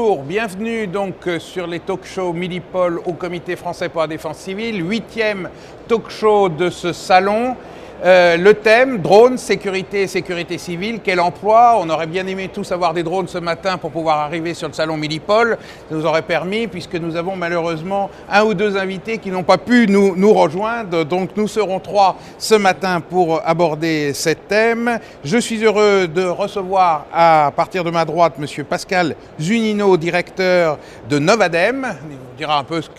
Bonjour, bienvenue donc sur les talk-shows Milipol au Comité français pour la défense civile, 8e talk-show de ce salon. Le thème, drone, sécurité et sécurité civile, quel emploi? On aurait bien aimé tous avoir des drones ce matin pour pouvoir arriver sur le salon Milipol. Ça nous aurait permis, puisque nous avons malheureusement un ou deux invités qui n'ont pas pu nous rejoindre. Donc nous serons 3 ce matin pour aborder ce thème. Je suis heureux de recevoir à partir de ma droite M. Pascal Zunino, directeur de Novadem. Il vous dira un peu ce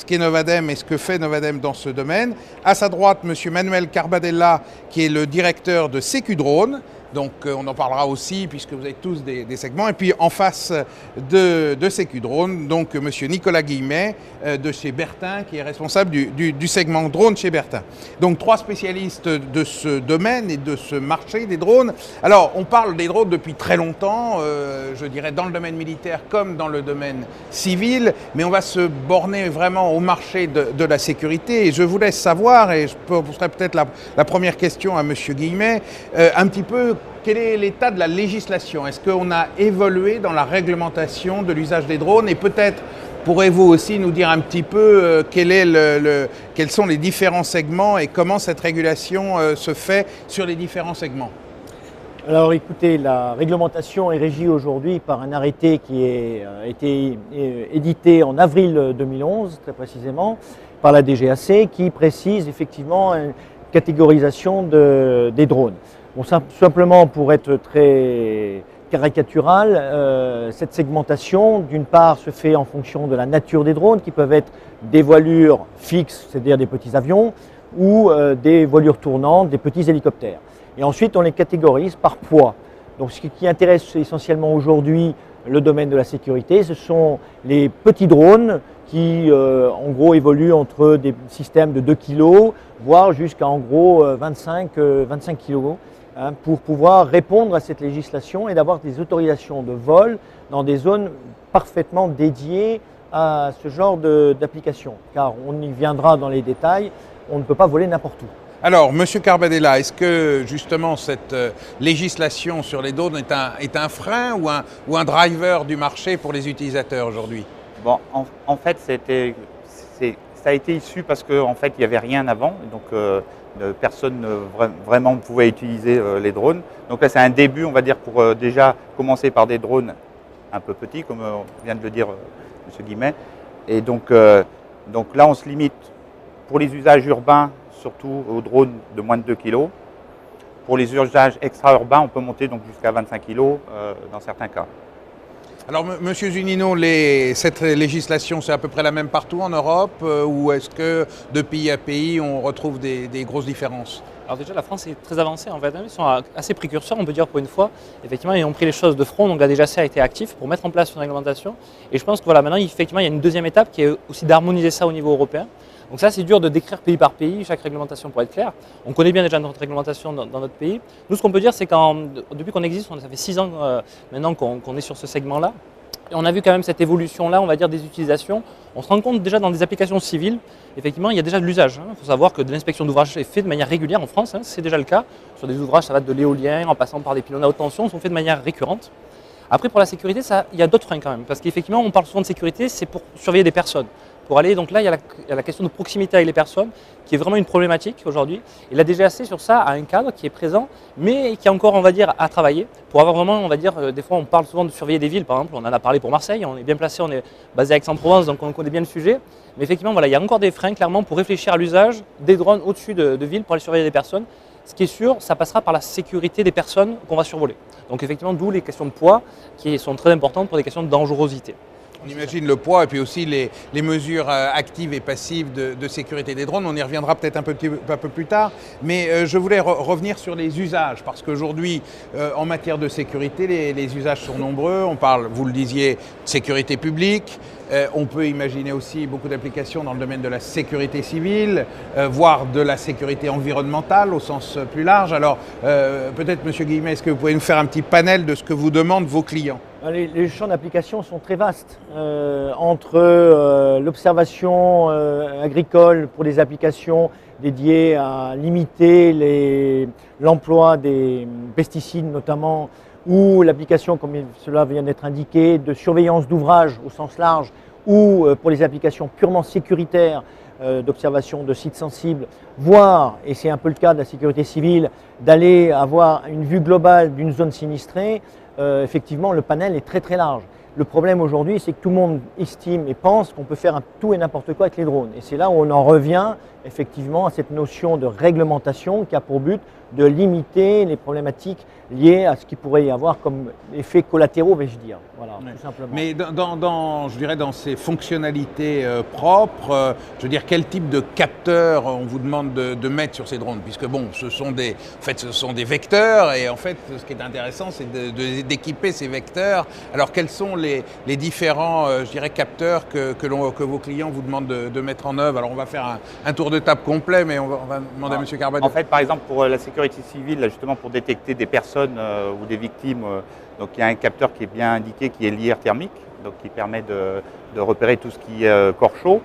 qu'est Novadem et ce que fait Novadem dans ce domaine. À sa droite, M. Manuel Carbadella, qui est le directeur de Sécudrone. Donc on en parlera aussi puisque vous avez tous des segments. Et puis en face de Sécudrone, donc M. Nicolas Guillemet de chez Bertin, qui est responsable du segment drone chez Bertin. Donc 3 spécialistes de ce domaine et de ce marché des drones. Alors on parle des drones depuis très longtemps, je dirais dans le domaine militaire comme dans le domaine civil, mais on va se borner vraiment au marché de la sécurité. Et je vous laisse savoir, et je poserai peut-être la première question à M. Guillemet, un petit peu quel est l'état de la législation? Est-ce qu'on a évolué dans la réglementation de l'usage des drones? Et peut-être pourrez-vous aussi nous dire un petit peu quels sont les différents segments et comment cette régulation se fait sur les différents segments? Alors écoutez, la réglementation est régie aujourd'hui par un arrêté qui a été édité en avril 2011, très précisément, par la DGAC, qui précise effectivement une catégorisation des drones. Bon, simplement pour être très caricatural, cette segmentation, d'une part, se fait en fonction de la nature des drones, qui peuvent être des voilures fixes, c'est-à-dire des petits avions, ou des voilures tournantes, des petits hélicoptères. Et ensuite, on les catégorise par poids. Donc, ce qui intéresse essentiellement aujourd'hui le domaine de la sécurité, ce sont les petits drones qui, en gros, évoluent entre des systèmes de 2 kg, voire jusqu'à, en gros, 25 kg. Pour pouvoir répondre à cette législation et d'avoir des autorisations de vol dans des zones parfaitement dédiées à ce genre d'application. Car on y viendra dans les détails, on ne peut pas voler n'importe où. Alors, M. Carbadella, est-ce que justement cette législation sur les drones est un frein ou un driver du marché pour les utilisateurs aujourd'hui? Bon, en fait, ça a été issu parce qu'en fait, il n'y avait rien avant. Donc, personne vraiment pouvait utiliser les drones. Donc là, c'est un début, on va dire, pour déjà commencer par des drones un peu petits, comme vient de le dire M. Guillemet. Et donc là, on se limite pour les usages urbains, surtout aux drones de moins de 2 kg. Pour les usages extra-urbains, on peut monter donc jusqu'à 25 kg dans certains cas. Alors, M. Zunino, cette législation, c'est à peu près la même partout en Europe ou est-ce que de pays à pays, on retrouve des grosses différences? Alors déjà, la France est très avancée, en fait. Ils sont assez précurseurs, on peut dire, pour une fois. Effectivement, ils ont pris les choses de front, donc la DGAC a été actif pour mettre en place une réglementation. Et je pense que voilà, maintenant, effectivement, il y a une deuxième étape qui est aussi d'harmoniser ça au niveau européen. Donc ça, c'est dur de décrire pays par pays, chaque réglementation pour être clair. On connaît bien déjà notre réglementation dans notre pays. Nous, ce qu'on peut dire, c'est que depuis qu'on existe, ça fait 6 ans maintenant qu'on est sur ce segment-là. Et on a vu quand même cette évolution-là, on va dire, des utilisations. On se rend compte déjà dans des applications civiles, effectivement, il y a déjà de l'usage. Il faut savoir que de l'inspection d'ouvrages est fait de manière régulière en France, c'est déjà le cas. Sur des ouvrages, ça va de l'éolien, en passant par des pylônes à haute tension, sont faits de manière récurrente. Après, pour la sécurité, il y a d'autres freins quand même, parce qu'effectivement, on parle souvent de sécurité, c'est pour surveiller des personnes. Pour aller, donc là, il y a la question de proximité avec les personnes, qui est vraiment une problématique aujourd'hui. Et la DGAC, sur ça, a un cadre qui est présent, mais qui est encore, on va dire, à travailler, pour avoir vraiment, on va dire, des fois, on parle souvent de surveiller des villes, par exemple, on en a parlé pour Marseille, on est bien placé, on est basé à Aix-en-Provence, donc on connaît bien le sujet. Mais effectivement, voilà, il y a encore des freins, clairement, pour réfléchir à l'usage des drones au-dessus de villes pour aller surveiller des personnes. Ce qui est sûr, ça passera par la sécurité des personnes qu'on va survoler. Donc effectivement, d'où les questions de poids, qui sont très importantes pour des questions de dangerosité. On imagine le poids et puis aussi les mesures actives et passives de sécurité des drones. On y reviendra peut-être un peu plus tard. Mais je voulais revenir sur les usages parce qu'aujourd'hui, en matière de sécurité, les usages sont nombreux. On parle, vous le disiez, de sécurité publique. On peut imaginer aussi beaucoup d'applications dans le domaine de la sécurité civile, voire de la sécurité environnementale au sens plus large. Alors peut-être, M. Guillemet, est-ce que vous pouvez nous faire un petit panel de ce que vous demandent vos clients? Les champs d'application sont très vastes, entre l'observation agricole pour des applications dédiées à limiter l'emploi des pesticides notamment ou l'application, comme cela vient d'être indiqué, de surveillance d'ouvrages au sens large, ou pour les applications purement sécuritaires d'observation de sites sensibles, voire, et c'est un peu le cas de la sécurité civile, d'aller avoir une vue globale d'une zone sinistrée, effectivement le panel est très très large. Le problème aujourd'hui, c'est que tout le monde estime et pense qu'on peut faire tout et n'importe quoi avec les drones. Et c'est là où on en revient effectivement à cette notion de réglementation qui a pour but de limiter les problématiques liées à ce qu'il pourrait y avoir comme effets collatéraux, vais-je dire. Voilà, Ouais. tout simplement. Mais je dirais dans ces fonctionnalités propres, je veux dire, quel type de capteurs on vous demande de mettre sur ces drones? Puisque bon, ce sont des vecteurs, et en fait, ce qui est intéressant, c'est d'équiper ces vecteurs. Alors, quels sont les différents, je dirais, capteurs que vos clients vous demandent de mettre en œuvre? Alors, on va faire un tour de table complet, mais on va demander à M. Carbone. En fait, par exemple, pour la sécurité civile, là, justement pour détecter des personnes ou des victimes, donc il y a un capteur qui est bien indiqué, qui est l'IR thermique, donc qui permet de repérer tout ce qui est corps chaud.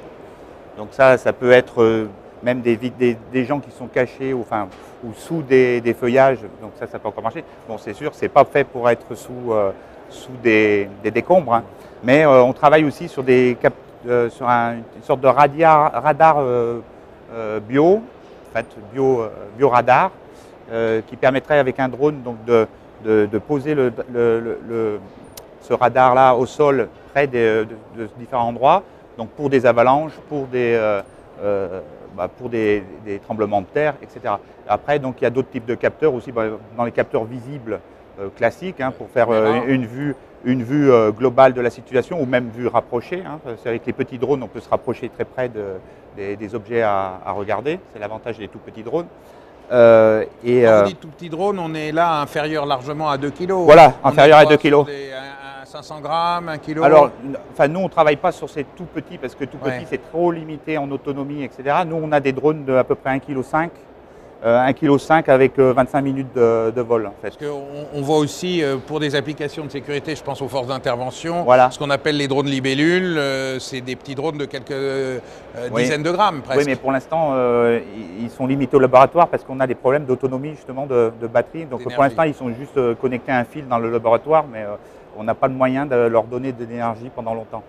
Donc ça peut être même des gens qui sont cachés ou sous des feuillages, donc ça peut encore marcher. Bon, c'est sûr, c'est pas fait pour être sous des décombres, hein. Mais on travaille aussi sur sur une sorte de radar bio, en fait, bioradar, qui permettrait avec un drone donc de poser ce radar-là au sol près de différents endroits, donc pour des avalanches, pour des tremblements de terre, etc. Après, donc, il y a d'autres types de capteurs aussi, dans les capteurs visibles classiques, hein, pour faire une vue globale de la situation, ou même vue rapprochée, hein. C'est avec les petits drones, on peut se rapprocher très près des objets à regarder. C'est l'avantage des tout petits drones. Quand vous dites tout petit drone, on est là inférieur largement à 2 kg. Voilà, inférieur à 2 kg. 500 grammes, 1 kg. Alors, nous, on ne travaille pas sur ces tout petits parce que tout petit, c'est trop limité en autonomie, etc. Nous, on a des drones de à peu près 1,5 kg. 1,5 kg avec 25 minutes de vol, en fait. Parce qu'on voit aussi, pour des applications de sécurité, je pense aux forces d'intervention, voilà, ce qu'on appelle les drones libellules, c'est des petits drones de quelques dizaines de grammes, presque. Oui, mais pour l'instant, ils sont limités au laboratoire parce qu'on a des problèmes d'autonomie, justement, de batterie. Donc, pour l'instant, ils sont juste connectés à un fil dans le laboratoire, mais on n'a pas le moyen de leur donner de l'énergie pendant longtemps.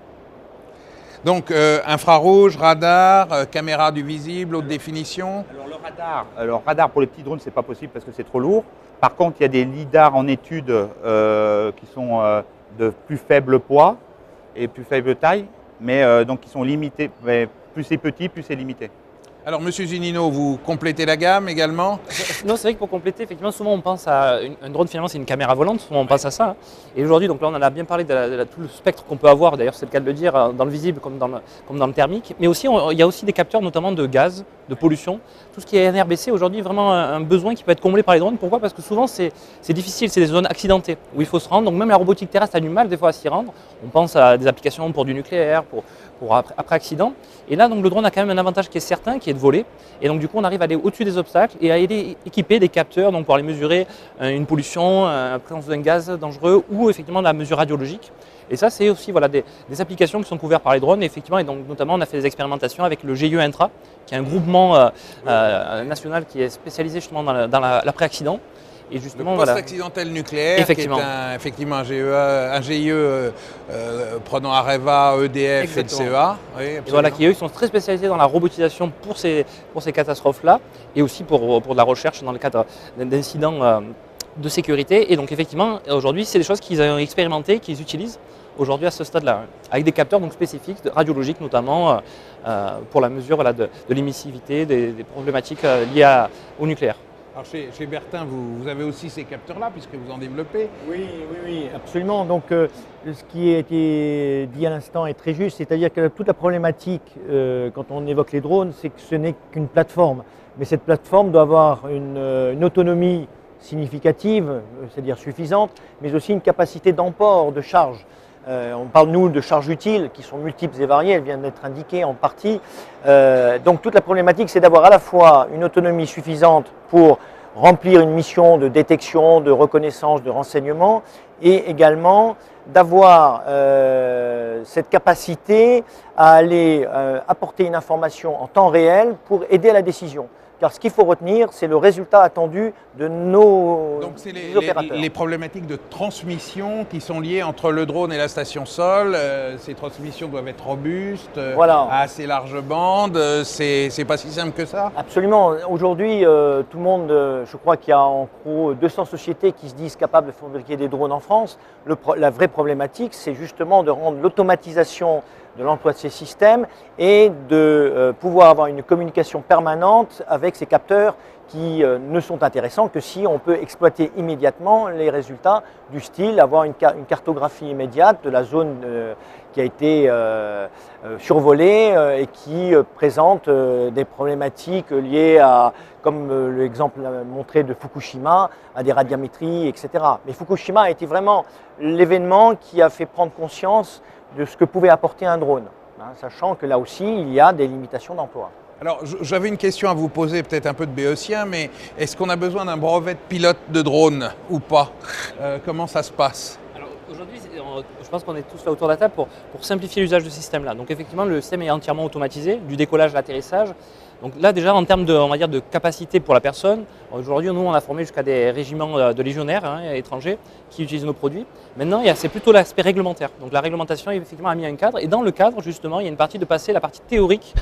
Donc, infrarouge, radar, caméra du visible, haute définition. Alors, radar pour les petits drones, c'est pas possible parce que c'est trop lourd. Par contre, il y a des lidars en étude qui sont de plus faible poids et plus faible taille, mais donc qui sont limités. Mais plus c'est petit, plus c'est limité. Alors, Monsieur Zunino, vous complétez la gamme également? Non, c'est vrai que pour compléter, effectivement, souvent on pense à un drone, finalement, c'est une caméra volante, souvent on pense à ça. Et aujourd'hui, donc là, on en a bien parlé de tout le spectre qu'on peut avoir, d'ailleurs, c'est le cas de le dire, dans le visible comme dans le thermique. Mais aussi, il y a aussi des capteurs, notamment de gaz, de pollution. Tout ce qui est NRBC, aujourd'hui, vraiment un besoin qui peut être comblé par les drones. Pourquoi? Parce que souvent, c'est difficile, c'est des zones accidentées où il faut se rendre. Donc, même la robotique terrestre a du mal, des fois, à s'y rendre. On pense à des applications pour du nucléaire, pour après accident. Et là, donc, le drone a quand même un avantage qui est certain, qui est de voler. Et donc, du coup, on arrive à aller au-dessus des obstacles et à équiper des capteurs donc, pour aller mesurer une pollution, la présence d'un gaz dangereux ou effectivement de la mesure radiologique. Et ça, c'est aussi voilà, des applications qui sont couvertes par les drones. Et effectivement, et donc, notamment, on a fait des expérimentations avec le GIE Intra, qui est un groupement national qui est spécialisé justement dans l'après-accident. Et justement, le post-accidentel nucléaire, effectivement, qui est effectivement un GIE prenant Areva, EDF exactement. et le CEA. Oui, et voilà, qui eux sont très spécialisés dans la robotisation pour ces catastrophes-là et aussi pour de la recherche dans le cadre d'incidents de sécurité. Et donc effectivement, aujourd'hui, c'est des choses qu'ils ont expérimentées, qu'ils utilisent aujourd'hui à ce stade-là, avec des capteurs donc, spécifiques, radiologiques notamment, pour la mesure voilà, de l'émissivité, des problématiques liées au nucléaire. Alors chez Bertin, vous avez aussi ces capteurs-là, puisque vous en développez. Oui, absolument. Donc, ce qui a été dit à l'instant est très juste, c'est-à-dire que toute la problématique, quand on évoque les drones, c'est que ce n'est qu'une plateforme. Mais cette plateforme doit avoir une autonomie significative, c'est-à-dire suffisante, mais aussi une capacité d'emport, de charge. On parle, nous, de charges utiles qui sont multiples et variées, elles viennent d'être indiquées en partie. Donc toute la problématique, c'est d'avoir à la fois une autonomie suffisante pour remplir une mission de détection, de reconnaissance, de renseignement, et également d'avoir cette capacité à aller apporter une information en temps réel pour aider à la décision. car ce qu'il faut retenir, c'est le résultat attendu de nos Donc c'est opérateurs. les problématiques de transmission qui sont liées entre le drone et la station sol. Ces transmissions doivent être robustes, Voilà. à assez large bande. C'est pas si simple que ça. Absolument. Aujourd'hui, tout le monde, je crois qu'il y a en gros 200 sociétés qui se disent capables de fabriquer des drones en France. La vraie problématique, c'est justement de rendre l'automatisation de l'emploi de ces systèmes et de pouvoir avoir une communication permanente avec ces capteurs qui ne sont intéressants que si on peut exploiter immédiatement les résultats du style, avoir une cartographie immédiate de la zone qui a été survolée et qui présente des problématiques liées à, comme l'exemple montré de Fukushima, à des radiométries, etc. Mais Fukushima a été vraiment l'événement qui a fait prendre conscience de ce que pouvait apporter un drone, hein, sachant que là aussi, il y a des limitations d'emploi. Alors, j'avais une question à vous poser, peut-être un peu de béotien, mais est-ce qu'on a besoin d'un brevet de pilote de drone ou pas? Comment ça se passe? Alors aujourd'hui, je pense qu'on est tous là autour de la table pour simplifier l'usage de ce système-là. Donc effectivement, le système est entièrement automatisé, du décollage à l'atterrissage. Donc là déjà en termes de, on va dire, de capacité pour la personne, aujourd'hui nous on a formé jusqu'à des régiments de légionnaires étrangers qui utilisent nos produits. Maintenant c'est plutôt l'aspect réglementaire. Donc la réglementation effectivement a mis un cadre et dans le cadre justement il y a une partie de passer la partie théorique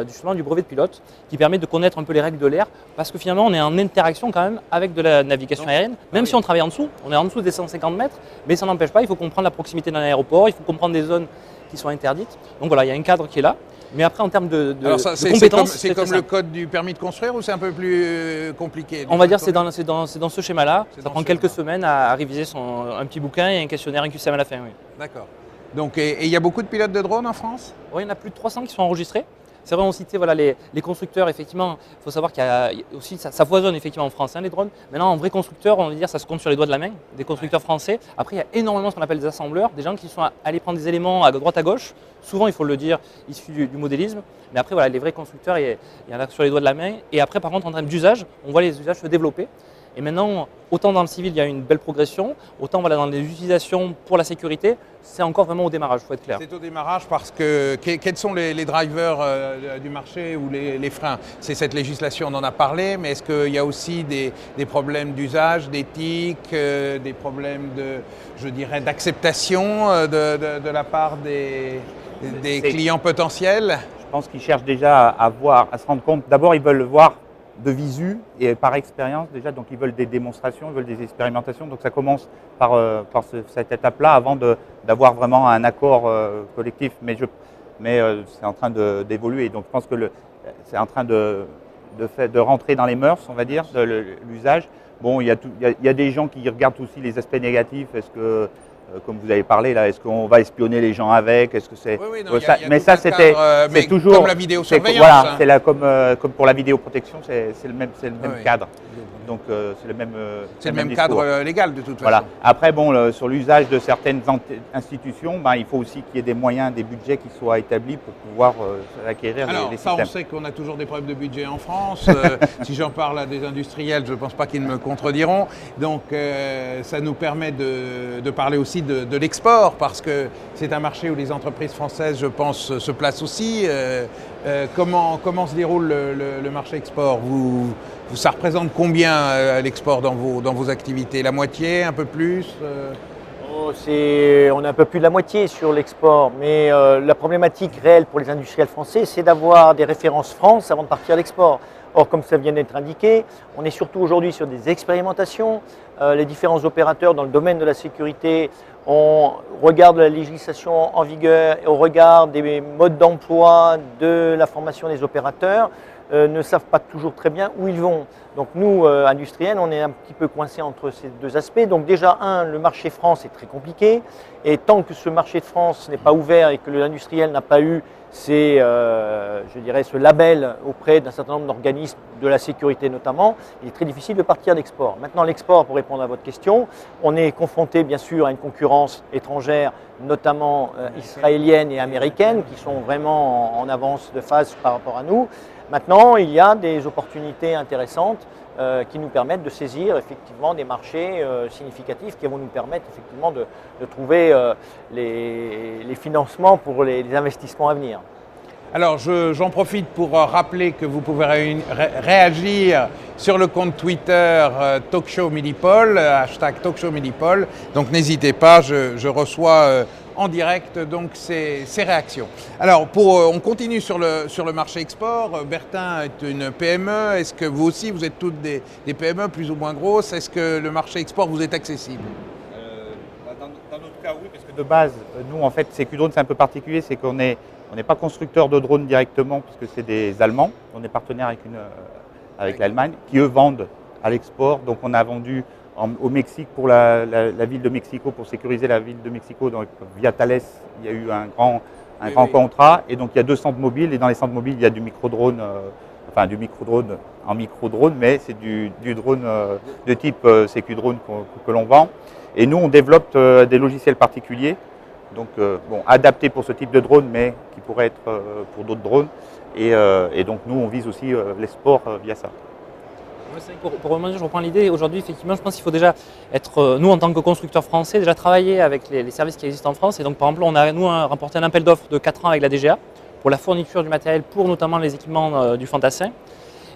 justement du brevet de pilote qui permet de connaître un peu les règles de l'air parce que finalement on est en interaction quand même avec de la navigation aérienne, même si on travaille en dessous, on est en dessous des 150 mètres, mais ça n'empêche pas, il faut comprendre la proximité d'un aéroport, il faut comprendre des zones qui sont interdites. Donc voilà, il y a un cadre qui est là. Mais après, en termes de compétences, c'est comme le code du permis de construire ou c'est un peu plus compliqué? On va dire que c'est dans ce schéma-là. Ça prend quelques semaines à réviser un petit bouquin et un questionnaire, un QCM à la fin. Oui. D'accord. Donc, et il y a beaucoup de pilotes de drones en France? Oui, il y en a plus de 300 qui sont enregistrés. C'est vrai, on citait voilà, les constructeurs, effectivement, il faut savoir qu'il y a aussi, ça foisonne effectivement en France, hein, les drones. Maintenant, en vrai constructeur, on va dire, ça se compte sur les doigts de la main, des constructeurs français. Après, il y a énormément ce qu'on appelle des assembleurs, des gens qui sont allés prendre des éléments à droite à gauche, souvent, il faut le dire, issus du modélisme. Mais après, voilà, les vrais constructeurs, il y en a sur les doigts de la main. Et après, par contre, en termes d'usage, on voit les usages se développer. Et maintenant, autant dans le civil, il y a une belle progression, autant voilà, dans les utilisations pour la sécurité, c'est encore vraiment au démarrage, il faut être clair. C'est au démarrage parce que quels sont les drivers du marché ou les freins? C'est cette législation, on en a parlé, mais est-ce qu'il y a aussi des problèmes d'usage, d'éthique, des problèmes je dirais, d'acceptation de la part des clients potentiels? Je pense qu'ils cherchent déjà à se rendre compte. D'abord, ils veulent voir de visu et par expérience déjà, donc ils veulent des démonstrations, ils veulent des expérimentations, donc ça commence par cette étape-là avant d'avoir vraiment un accord collectif, mais c'est en train d'évoluer, donc je pense que c'est en train de rentrer dans les mœurs, on va dire, de l'usage. Bon, il y a des gens qui regardent aussi les aspects négatifs, est-ce que comme vous avez parlé là, est-ce qu'on va espionner les gens avec? Est-ce que c'est mais ça c'était toujours comme la vidéosurveillance. Voilà, c'est là comme pour la vidéoprotection, c'est le même cadre. Donc c'est le même cadre légal de toute façon. Voilà. Après bon, sur l'usage de certaines institutions, il faut aussi qu'il y ait des moyens, des budgets qui soient établis pour pouvoir acquérir les systèmes. On sait qu'on a toujours des problèmes de budget en France. Si j'en parle à des industriels, je ne pense pas qu'ils me contrediront. Donc ça nous permet de parler aussi de l'export parce que c'est un marché où les entreprises françaises, je pense, se placent aussi. Comment se déroule le marché export? Ça représente combien l'export dans vos activités? La moitié, un peu plus? On est un peu plus de la moitié sur l'export, mais la problématique réelle pour les industriels français, c'est d'avoir des références France avant de partir à l'export. Or, comme ça vient d'être indiqué, on est surtout aujourd'hui sur des expérimentations. Les différents opérateurs dans le domaine de la sécurité, on regarde la législation en vigueur et on regarde des modes d'emploi de la formation des opérateurs, ne savent pas toujours très bien où ils vont. Donc nous, industriels, on est un petit peu coincés entre ces deux aspects. Donc déjà, le marché France est très compliqué. Et tant que ce marché de France n'est pas ouvert et que l'industriel n'a pas eu je dirais, ce label auprès d'un certain nombre d'organismes de la sécurité notamment, il est très difficile de partir d'export. Maintenant, l'export, pour répondre à votre question, on est confronté bien sûr à une concurrence étrangère, notamment israélienne et américaine, qui sont vraiment en avance de phase par rapport à nous. Maintenant, il y a des opportunités intéressantes qui nous permettent de saisir effectivement des marchés significatifs qui vont nous permettre effectivement de trouver les financements pour les investissements à venir. Alors j'en profite pour rappeler que vous pouvez réagir sur le compte Twitter TalkShow Milipol, hashtag TalkShow Milipol. Donc n'hésitez pas, je reçois en direct donc ces réactions. Alors on continue sur le marché export. Bertin est une PME. Est-ce que vous aussi vous êtes toutes des PME plus ou moins grosses? Est-ce que le marché export vous est accessible? Dans notre cas, oui, parce que de base, nous, en fait, CQ-Drone, c'est un peu particulier, c'est qu'on n'est pas constructeur de drones directement, puisque c'est des Allemands. On est partenaire avec l'Allemagne, qui eux vendent à l'export. Donc on a vendu au Mexique pour la ville de Mexico, pour sécuriser la ville de Mexico. Donc, via Thales, il y a eu un grand contrat. Et donc il y a 2 centres mobiles, et dans les centres mobiles, il y a du micro-drone, enfin du micro-drone en micro-drone, mais c'est du drone de type CQ-Drone que l'on vend. Et nous, on développe des logiciels particuliers, donc adaptés pour ce type de drone, mais qui pourraient être pour d'autres drones. Et donc nous, on vise aussi l'export via ça. Pour rebondir, je reprends l'idée. Aujourd'hui, effectivement, je pense qu'il faut déjà être, nous en tant que constructeurs français, déjà travailler avec les services qui existent en France. Et donc, par exemple, on a remporté un appel d'offres de 4 ans avec la DGA pour la fourniture du matériel pour notamment les équipements du Fantassin.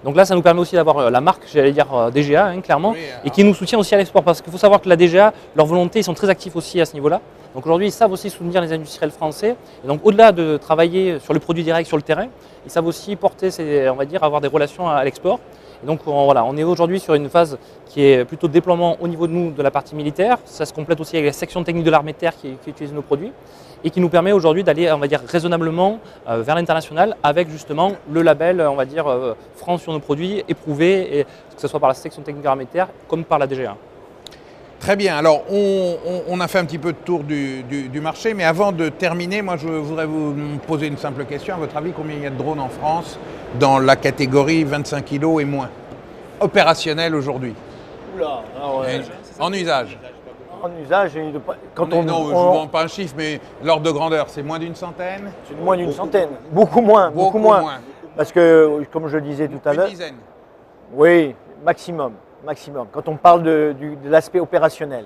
Donc là, ça nous permet aussi d'avoir la marque, j'allais dire DGA, hein, clairement, oui, et qui nous soutient aussi à l'export. Parce qu'il faut savoir que la DGA, leur volonté, ils sont très actifs aussi à ce niveau-là. Donc aujourd'hui, ils savent aussi soutenir les industriels français. Et donc au-delà de travailler sur le produit direct sur le terrain, ils savent aussi porter, on va dire, avoir des relations à l'export. Et donc voilà, on est aujourd'hui sur une phase qui est plutôt de déploiement au niveau de nous, de la partie militaire. Ça se complète aussi avec la section technique de l'armée de terre qui utilise nos produits et qui nous permet aujourd'hui d'aller, on va dire, raisonnablement vers l'international avec justement le label, on va dire, France sur nos produits, éprouvé, et que ce soit par la section technique de l'armée de terre comme par la DGA. Très bien, alors on a fait un petit peu de tour du marché, mais avant de terminer, moi je voudrais vous poser une simple question. À votre avis, combien il y a de drones en France dans la catégorie 25 kg et moins, opérationnels aujourd'hui? Oula, alors, en usage. En usage, quand non, je ne vends pas un chiffre, mais l'ordre de grandeur, c'est moins d'une centaine? C'est moins d'une centaine, beaucoup moins. Parce que, comme je le disais tout à l'heure… Une dizaine? Oui, maximum. Quand on parle de l'aspect opérationnel.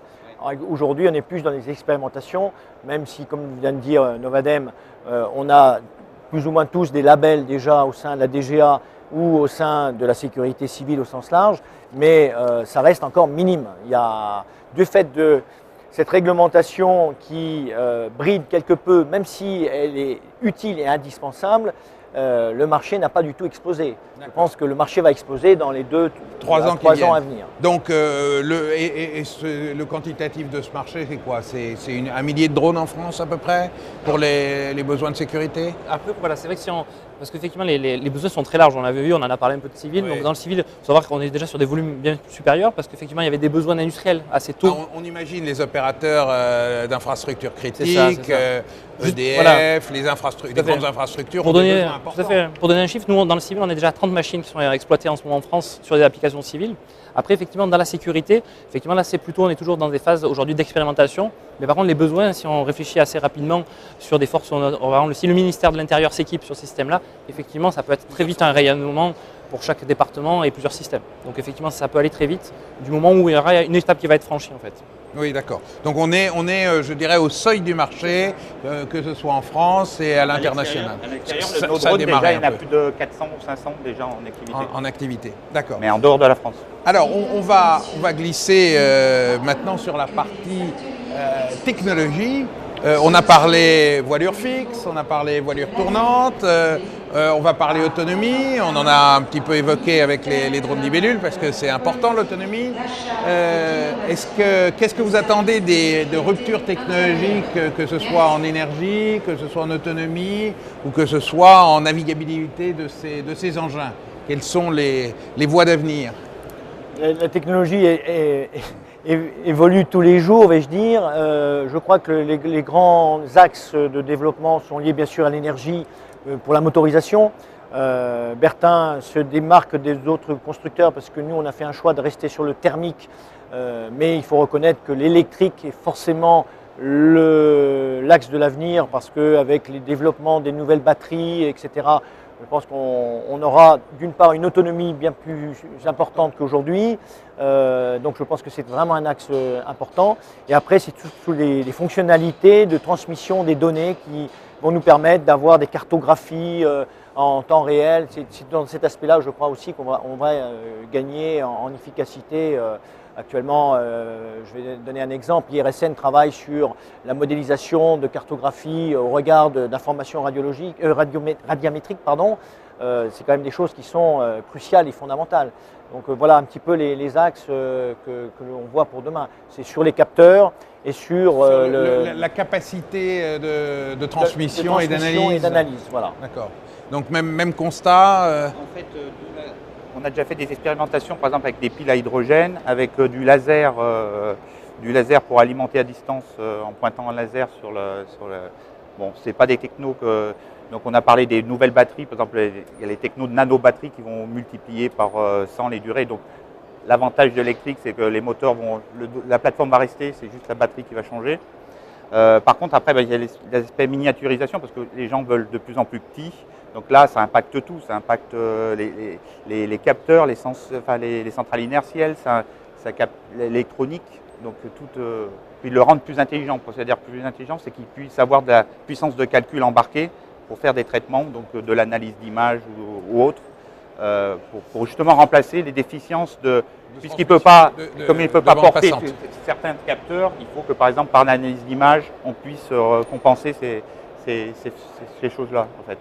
Aujourd'hui, on est plus dans les expérimentations, même si, comme vient de dire Novadem, on a plus ou moins tous des labels déjà au sein de la DGA ou au sein de la sécurité civile au sens large, mais ça reste encore minime. Il y a, du fait de cette réglementation qui bride quelque peu, même si elle est utile et indispensable, le marché n'a pas du tout explosé. Je pense que le marché va exploser dans les 2-3 ans à venir. Donc le quantitatif de ce marché, c'est quoi? C'est un millier de drones en France à peu près pour les besoins de sécurité? Après, voilà, c'est vrai que parce qu'effectivement les besoins sont très larges, on l'avait vu, on en a parlé un peu de civil. Oui. Donc dans le civil, il faut savoir qu'on est déjà sur des volumes bien supérieurs parce qu'effectivement il y avait des besoins industriels assez tôt. On imagine les opérateurs d'infrastructures critiques, EDF, voilà. Les grandes infrastructures. Pour donner un chiffre, nous dans le civil on est déjà à 30 machines qui sont exploitées en ce moment en France sur des applications civiles. Après, effectivement, dans la sécurité, effectivement, là, on est toujours dans des phases aujourd'hui d'expérimentation. Mais par contre, les besoins, si on réfléchit assez rapidement sur des forces, si le ministère de l'Intérieur s'équipe sur ce système-là, effectivement, ça peut être très vite un rayonnement pour chaque département et plusieurs systèmes. Donc, effectivement, ça peut aller très vite du moment où il y aura une étape qui va être franchie, en fait. Oui, d'accord. Donc, on est, je dirais, au seuil du marché, que ce soit en France et à l'international. À l'extérieur, nos drones, déjà, il y en a plus de 400 ou 500 déjà en activité. En activité, d'accord. Mais en dehors de la France. Alors, on va glisser maintenant sur la partie technologie. On a parlé voilure fixe, on a parlé voilure tournante, on va parler autonomie, on en a un petit peu évoqué avec les drones libellules parce que c'est important l'autonomie. Qu'est-ce que vous attendez de ruptures technologiques, que ce soit en énergie, que ce soit en autonomie ou que ce soit en navigabilité de ces engins? Quelles sont les voies d'avenir? La technologie évolue tous les jours, vais-je dire. Je crois que les grands axes de développement sont liés bien sûr à l'énergie pour la motorisation. Bertin se démarque des autres constructeurs parce que nous on a fait un choix de rester sur le thermique, mais il faut reconnaître que l'électrique est forcément l'axe de l'avenir parce qu'avec les développements des nouvelles batteries, etc., je pense qu'on aura d'une part une autonomie bien plus importante qu'aujourd'hui, donc je pense que c'est vraiment un axe important. Et après, c'est toutes les fonctionnalités de transmission des données qui vont nous permettre d'avoir des cartographies en temps réel. C'est dans cet aspect-là, je crois aussi qu'on va gagner en efficacité. Actuellement, je vais donner un exemple, l'IRSN travaille sur la modélisation de cartographie au regard d'informations radiométriques. C'est quand même des choses qui sont cruciales et fondamentales. Donc voilà un petit peu les axes que l'on voit pour demain. C'est sur les capteurs et sur la capacité de transmission et d'analyse. Voilà. D'accord. Donc même constat. En fait, on a déjà fait des expérimentations, par exemple avec des piles à hydrogène, avec du laser pour alimenter à distance en pointant un laser sur le. Bon, c'est pas des technos que. Donc on a parlé des nouvelles batteries, par exemple il y a les technos de nano-batteries qui vont multiplier par 100 les durées. Donc l'avantage de l'électrique, c'est que les moteurs la plateforme va rester, c'est juste la batterie qui va changer. Par contre après, il y a l'aspect miniaturisation parce que les gens veulent de plus en plus petit. Donc là, ça impacte tout, ça impacte les capteurs, les centrales inertielles, ça capte l'électronique, donc puis le rendre plus intelligent. C'est-à-dire plus intelligent, c'est qu'il puisse avoir de la puissance de calcul embarquée pour faire des traitements, donc de l'analyse d'images ou autre, pour justement remplacer les déficiences puisqu'il peut pas, comme il ne peut pas porter certains capteurs, il faut que par exemple par l'analyse d'image, on puisse compenser ces choses-là en fait.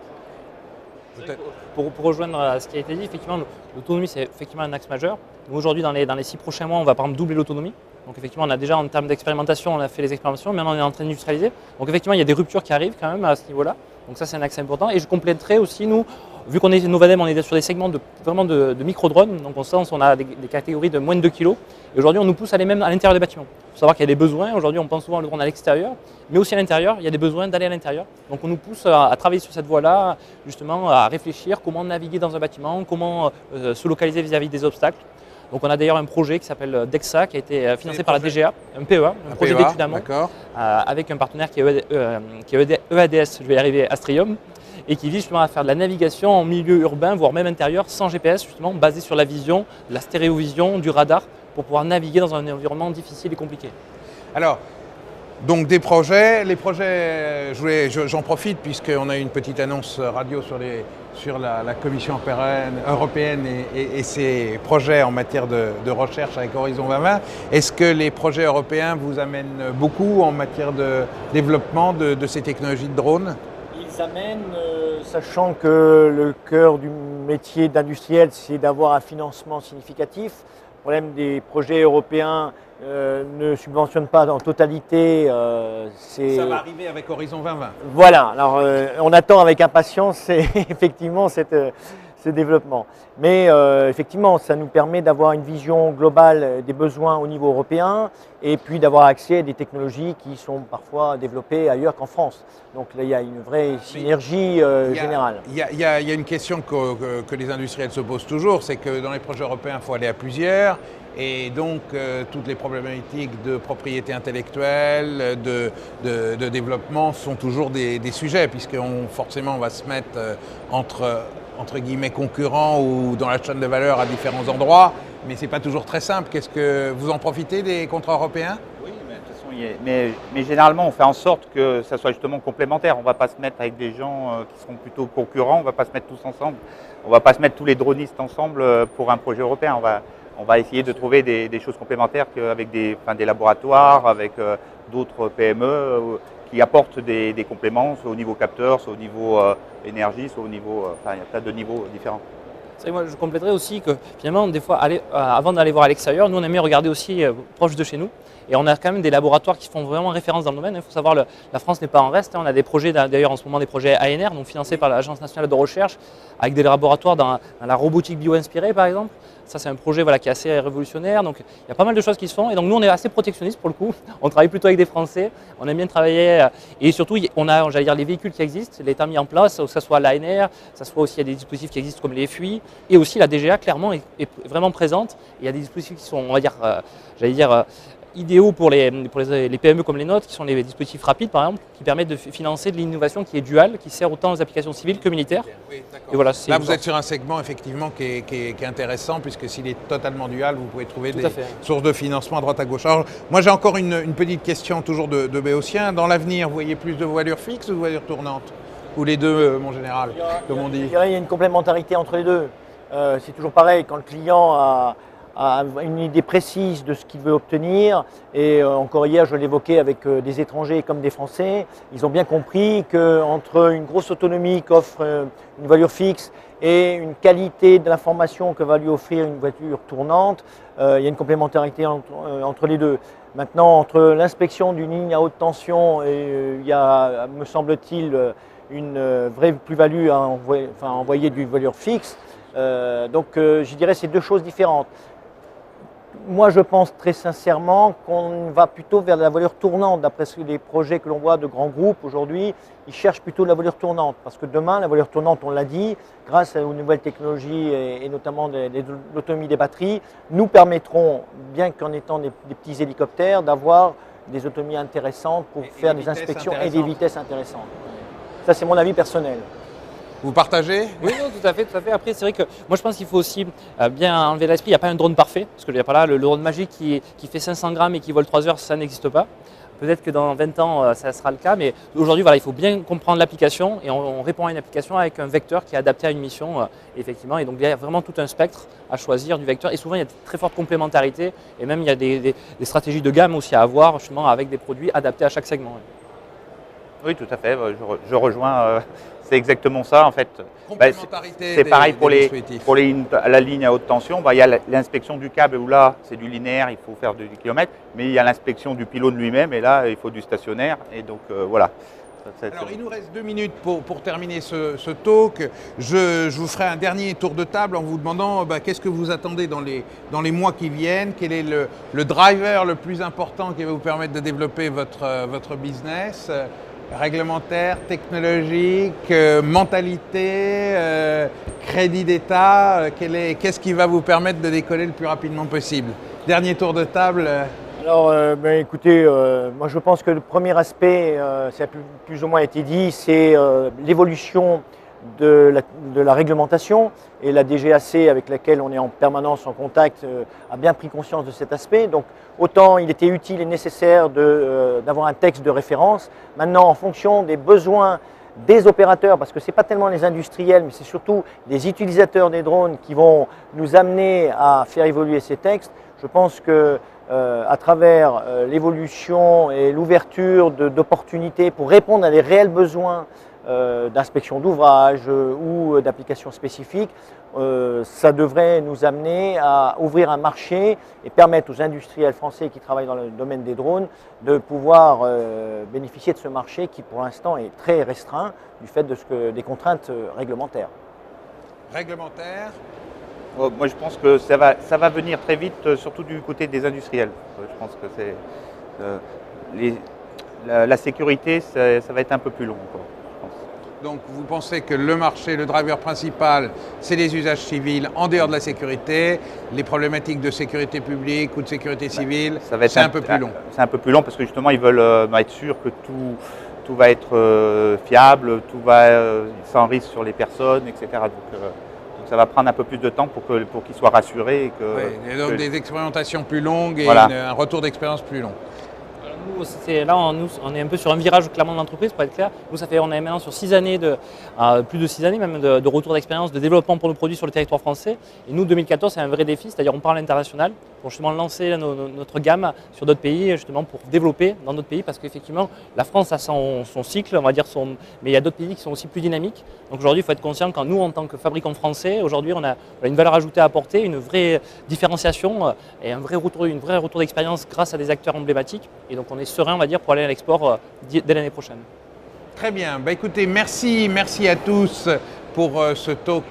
Pour rejoindre ce qui a été dit, effectivement, l'autonomie c'est effectivement un axe majeur. Nous aujourd'hui, dans les 6 prochains mois, on va par exemple doubler l'autonomie. Donc effectivement, on a déjà en termes d'expérimentation, on a fait les expérimentations, maintenant on est en train d'industrialiser. Donc effectivement, il y a des ruptures qui arrivent quand même à ce niveau-là. Donc ça, c'est un axe important. Et je compléterai aussi, nous, vu qu'on est Novadem, on est sur des segments de micro-drones. Donc on a des catégories de moins de 2 kg. Et aujourd'hui, on nous pousse à aller même à l'intérieur des bâtiments. Il faut savoir qu'il y a des besoins. Aujourd'hui, on pense souvent le drone à l'extérieur, mais aussi à l'intérieur. Il y a des besoins d'aller à l'intérieur. Donc on nous pousse à travailler sur cette voie-là, justement, à réfléchir comment naviguer dans un bâtiment, comment se localiser vis-à-vis des obstacles. Donc on a d'ailleurs un projet qui s'appelle DEXA, qui a été financé par la DGA, un PEA, un projet d'études amont, avec un partenaire qui est EADS, je vais y arriver, Astrium, et qui vise justement à faire de la navigation en milieu urbain, voire même intérieur, sans GPS, justement, basé sur la vision, la stéréovision, du radar, pour pouvoir naviguer dans un environnement difficile et compliqué. Alors, donc des projets, les projets, j'en profite puisqu'on a eu une petite annonce radio sur la Commission européenne et ses projets en matière de recherche avec Horizon 2020. Est-ce que les projets européens vous amènent beaucoup en matière de développement de ces technologies de drones ? Ils amènent, sachant que le cœur du métier d'industriel, c'est d'avoir un financement significatif. Le problème des projets européens ne subventionne pas en totalité. Ça va arriver avec Horizon 2020. Voilà, alors on attend avec impatience effectivement ce développement. Mais effectivement, ça nous permet d'avoir une vision globale des besoins au niveau européen et puis d'avoir accès à des technologies qui sont parfois développées ailleurs qu'en France. Donc là, il y a une vraie synergie générale. Il y a une question que les industriels se posent toujours, c'est que dans les projets européens, il faut aller à plusieurs. Et donc, toutes les problématiques de propriété intellectuelle, de développement sont toujours des sujets, puisqu'on forcément on va se mettre entre guillemets concurrents ou dans la chaîne de valeur à différents endroits, mais ce n'est pas toujours très simple. Qu'est-ce que vous en profitez des contrats européens ? Oui, mais de toute façon, mais généralement, on fait en sorte que ça soit justement complémentaire. On ne va pas se mettre avec des gens qui seront plutôt concurrents, on ne va pas se mettre tous ensemble. On ne va pas se mettre tous les dronistes ensemble pour un projet européen. On va essayer de trouver des choses complémentaires avec des laboratoires, avec d'autres PME qui apportent des compléments, soit au niveau capteur, soit au niveau énergie, soit au niveau... il y a plein de niveaux différents. C'est vrai, moi, je compléterais aussi que finalement, des fois, avant d'aller voir à l'extérieur, nous on aime bien regarder aussi proche de chez nous. Et on a quand même des laboratoires qui font vraiment référence dans le domaine. Il faut savoir, la France n'est pas en reste. On a des projets, d'ailleurs en ce moment des projets ANR, donc financés par l'Agence nationale de recherche, avec des laboratoires dans la robotique bio-inspirée par exemple. Ça c'est un projet qui est assez révolutionnaire. Donc il y a pas mal de choses qui se font. Et donc nous on est assez protectionnistes pour le coup. On travaille plutôt avec des Français. On aime bien travailler. Et surtout on a, j'allais dire, les véhicules qui existent, l'État mis en place, que ce soit l'ANR, que ce soit aussi il y a des dispositifs qui existent comme les FUI. Et aussi la DGA clairement est vraiment présente. Et il y a des dispositifs qui sont, on va dire, idéaux pour les PME comme les nôtres, qui sont les dispositifs rapides par exemple, qui permettent de financer de l'innovation qui est duale, qui sert autant aux applications civiles que militaires. Oui, Et voilà, là, vous êtes sur un segment effectivement qui est intéressant, puisque s'il est totalement dual, vous pouvez trouver des sources de financement à droite à gauche. Alors, moi, j'ai encore une petite question toujours de Béotien. Dans l'avenir, vous voyez plus de voilures fixes ou de voilures tournantes? Ou les deux, mon général, comme on dit? Il y a une complémentarité entre les deux. C'est toujours pareil, quand le client a une idée précise de ce qu'il veut obtenir, et encore hier je l'évoquais avec des étrangers comme des Français, ils ont bien compris qu'entre une grosse autonomie qu'offre une voilure fixe et une qualité de l'information que va lui offrir une voiture tournante, il y a une complémentarité entre les deux. Maintenant, entre l'inspection d'une ligne à haute tension, il y a, me semble-t-il, une vraie plus-value à envoyer du voilure fixe. Donc je dirais c'est deux choses différentes. Moi je pense très sincèrement qu'on va plutôt vers la voilure tournante. D'après les projets que l'on voit de grands groupes aujourd'hui, ils cherchent plutôt la voilure tournante. Parce que demain, la voilure tournante, on l'a dit, grâce aux nouvelles technologies et notamment l'autonomie des batteries, nous permettront, bien qu'en étant des petits hélicoptères, d'avoir des autonomies intéressantes pour faire des inspections et des vitesses intéressantes. Ça c'est mon avis personnel. Vous partagez? Oui, non, tout à fait, tout à fait. Après, c'est vrai que moi je pense qu'il faut aussi bien enlever l'esprit. Il n'y a pas un drone parfait, parce qu'il n'y a pas là le drone magique qui fait 500 grammes et qui vole 3 heures, ça n'existe pas. Peut-être que dans 20 ans, ça sera le cas, mais aujourd'hui, voilà, il faut bien comprendre l'application et on répond à une application avec un vecteur qui est adapté à une mission, effectivement. Et donc, il y a vraiment tout un spectre à choisir du vecteur. Et souvent, il y a de très fortes complémentarités et même il y a des stratégies de gamme aussi à avoir, justement, avec des produits adaptés à chaque segment. Oui, tout à fait. Je rejoins. C'est exactement ça en fait. C'est pareil pour la ligne à haute tension. Il y a l'inspection du câble où là c'est du linéaire, il faut faire du kilomètre, mais il y a l'inspection du pylône lui-même et là il faut du stationnaire. Et donc voilà. Alors il nous reste 2 minutes pour terminer ce talk. Je vous ferai un dernier tour de table en vous demandant qu'est-ce que vous attendez dans les mois qui viennent, quel est le driver le plus important qui va vous permettre de développer votre business. Réglementaire, technologique, mentalité, crédit d'État, qu'est-ce qui va vous permettre de décoller le plus rapidement possible? Dernier tour de table. Alors, écoutez, moi je pense que le premier aspect, ça a plus ou moins été dit, c'est l'évolution de la réglementation, et la DGAC avec laquelle on est en permanence en contact a bien pris conscience de cet aspect. Donc autant il était utile et nécessaire d'avoir un texte de référence. Maintenant, en fonction des besoins des opérateurs, parce que ce n'est pas tellement les industriels, mais c'est surtout les utilisateurs des drones qui vont nous amener à faire évoluer ces textes, je pense que à travers l'évolution et l'ouverture d'opportunités pour répondre à des réels besoins d'inspection d'ouvrage ou d'applications spécifiques, ça devrait nous amener à ouvrir un marché et permettre aux industriels français qui travaillent dans le domaine des drones de pouvoir bénéficier de ce marché qui pour l'instant est très restreint du fait des contraintes réglementaires. Réglementaires. Moi je pense que ça va venir très vite, surtout du côté des industriels. Je pense que la sécurité, ça va être un peu plus long encore. Donc vous pensez que le marché, le driver principal, c'est les usages civils en dehors de la sécurité, les problématiques de sécurité publique ou de sécurité civile, c'est un peu plus long. C'est un peu plus long parce que justement ils veulent être sûrs que tout va être fiable, tout va sans risque sur les personnes, etc. Donc ça va prendre un peu plus de temps pour qu'ils soient rassurés. Et donc des expérimentations plus longues et voilà. Un retour d'expérience plus long. Nous, on est un peu sur un virage clairement de l'entreprise, pour être clair. Nous, on est maintenant sur 6 années, plus de 6 années même de retour d'expérience, de développement pour nos produits sur le territoire français. Et nous, 2014, c'est un vrai défi, c'est-à-dire on parle à l'international pour justement lancer notre gamme sur d'autres pays, justement pour développer dans d'autres pays, parce qu'effectivement, la France a son cycle, on va dire, mais il y a d'autres pays qui sont aussi plus dynamiques. Donc aujourd'hui, il faut être conscient qu'en nous, en tant que fabricants français, aujourd'hui, on a une valeur ajoutée à apporter, une vraie différenciation et un vrai retour d'expérience grâce à des acteurs emblématiques. Et donc on est serein, on va dire, pour aller à l'export dès l'année prochaine. Très bien. Écoutez, merci à tous pour ce talk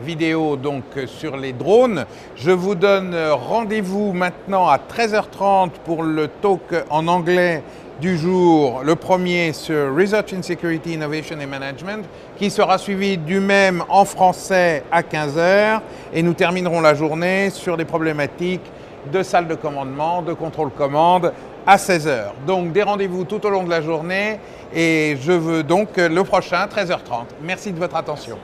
vidéo donc, sur les drones. Je vous donne rendez-vous maintenant à 13h30 pour le talk en anglais du jour, le premier sur Research in Security, Innovation and Management, qui sera suivi du même en français à 15h. Et nous terminerons la journée sur des problématiques de salle de commandement, de contrôle-commande à 16 h. Donc des rendez-vous tout au long de la journée et je veux donc le prochain 13 h 30. Merci de votre attention.